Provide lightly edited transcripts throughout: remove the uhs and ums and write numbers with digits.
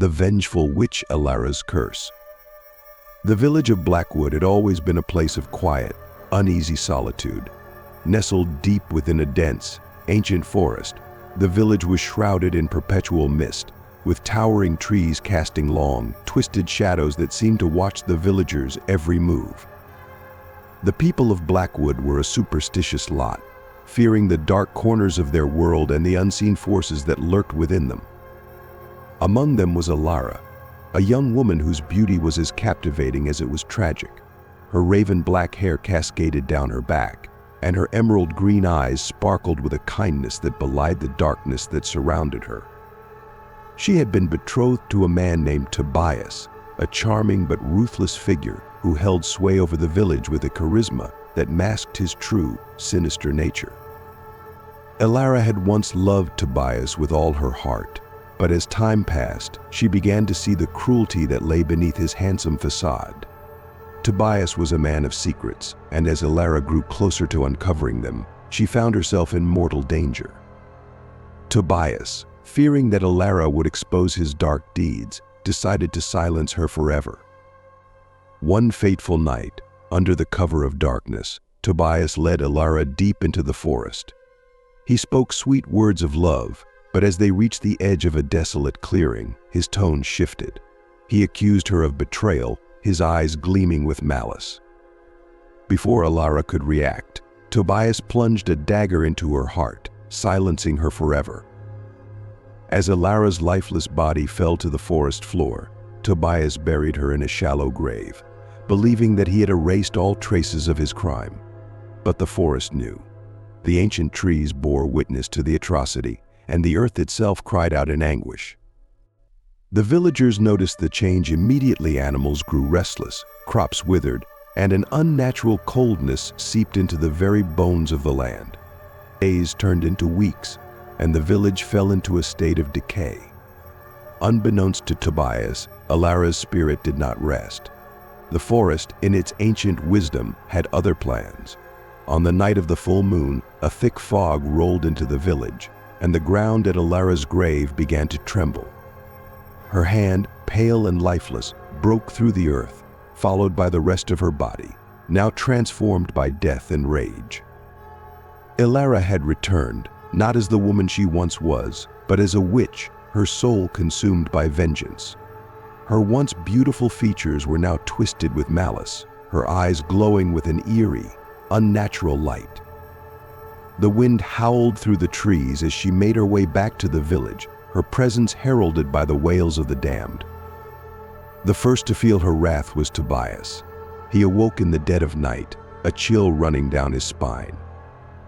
the vengeful witch Elara's curse. The village of Blackwood had always been a place of quiet, uneasy solitude. Nestled deep within a dense, ancient forest, the village was shrouded in perpetual mist, with towering trees casting long, twisted shadows that seemed to watch the villagers' every move. The people of Blackwood were a superstitious lot, fearing the dark corners of their world and the unseen forces that lurked within them. Among them was Elara, a young woman whose beauty was as captivating as it was tragic. Her raven black hair cascaded down her back, and her emerald green eyes sparkled with a kindness that belied the darkness that surrounded her. She had been betrothed to a man named Tobias, a charming but ruthless figure who held sway over the village with a charisma that masked his true, sinister nature. Elara had once loved Tobias with all her heart, but as time passed, she began to see the cruelty that lay beneath his handsome facade. Tobias was a man of secrets, and as Elara grew closer to uncovering them, she found herself in mortal danger. Tobias, fearing that Elara would expose his dark deeds, decided to silence her forever. One fateful night, under the cover of darkness, Tobias led Elara deep into the forest. He spoke sweet words of love, but as they reached the edge of a desolate clearing, his tone shifted. He accused her of betrayal, his eyes gleaming with malice. Before Elara could react, Tobias plunged a dagger into her heart, silencing her forever. As Elara's lifeless body fell to the forest floor, Tobias buried her in a shallow grave, believing that he had erased all traces of his crime. But the forest knew. The ancient trees bore witness to the atrocity, and the earth itself cried out in anguish. The villagers noticed the change immediately. Animals grew restless, crops withered, and an unnatural coldness seeped into the very bones of the land. Days turned into weeks, and the village fell into a state of decay. Unbeknownst to Tobias, Elara's spirit did not rest. The forest, in its ancient wisdom, had other plans. On the night of the full moon, a thick fog rolled into the village, and the ground at Elara's grave began to tremble. Her hand, pale and lifeless, broke through the earth, followed by the rest of her body, now transformed by death and rage. Elara had returned, not as the woman she once was, but as a witch, her soul consumed by vengeance. Her once beautiful features were now twisted with malice, her eyes glowing with an eerie, unnatural light. The wind howled through the trees as she made her way back to the village, her presence heralded by the wails of the damned. The first to feel her wrath was Tobias. He awoke in the dead of night, a chill running down his spine.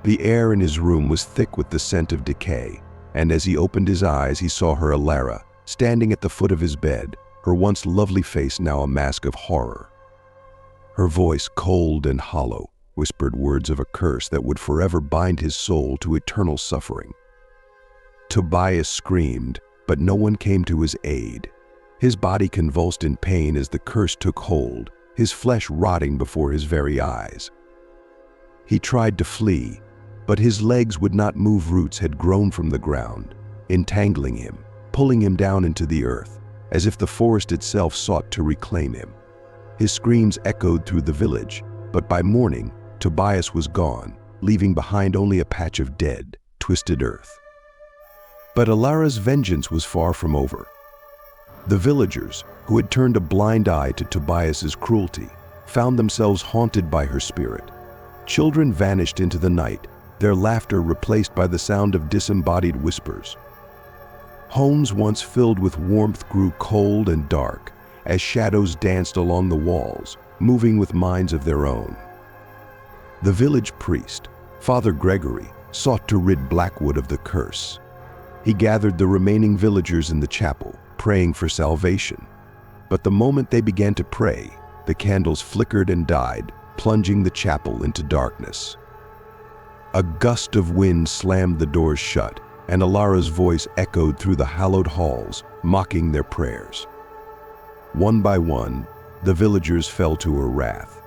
The air in his room was thick with the scent of decay, and as he opened his eyes, he saw her Elara, standing at the foot of his bed, her once lovely face now a mask of horror. Her voice, cold and hollow, whispered words of a curse that would forever bind his soul to eternal suffering. Tobias screamed, but no one came to his aid. His body convulsed in pain as the curse took hold, his flesh rotting before his very eyes. He tried to flee, but his legs would not move. Roots had grown from the ground, entangling him, pulling him down into the earth, as if the forest itself sought to reclaim him. His screams echoed through the village, but by morning, Tobias was gone, leaving behind only a patch of dead, twisted earth. But Elara's vengeance was far from over. The villagers, who had turned a blind eye to Tobias's cruelty, found themselves haunted by her spirit. Children vanished into the night, their laughter replaced by the sound of disembodied whispers. Homes once filled with warmth grew cold and dark as shadows danced along the walls, moving with minds of their own. The village priest, Father Gregory, sought to rid Blackwood of the curse. He gathered the remaining villagers in the chapel, praying for salvation. But the moment they began to pray, the candles flickered and died, plunging the chapel into darkness. A gust of wind slammed the doors shut, and Elara's voice echoed through the hallowed halls, mocking their prayers. One by one, the villagers fell to her wrath.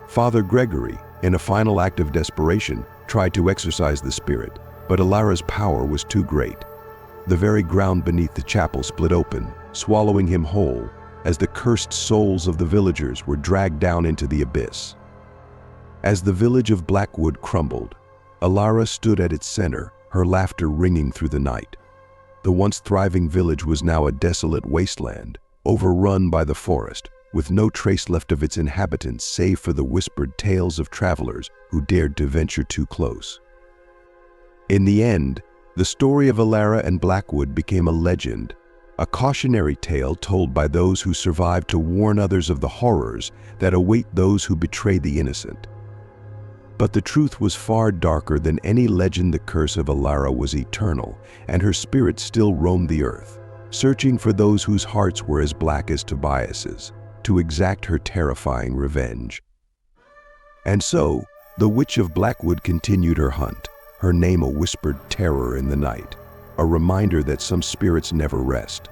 Father Gregory, in a final act of desperation, tried to exorcise the spirit, but Elara's power was too great. The very ground beneath the chapel split open, swallowing him whole, as the cursed souls of the villagers were dragged down into the abyss. As the village of Blackwood crumbled, Elara stood at its center, her laughter ringing through the night. The once thriving village was now a desolate wasteland, overrun by the forest, with no trace left of its inhabitants save for the whispered tales of travelers who dared to venture too close. In the end, the story of Elara and Blackwood became a legend, a cautionary tale told by those who survived to warn others of the horrors that await those who betray the innocent. But the truth was far darker than any legend. The curse of Elara was eternal, and her spirit still roamed the earth, searching for those whose hearts were as black as Tobias's, to exact her terrifying revenge. And so, the Witch of Blackwood continued her hunt, her name a whispered terror in the night, a reminder that some spirits never rest,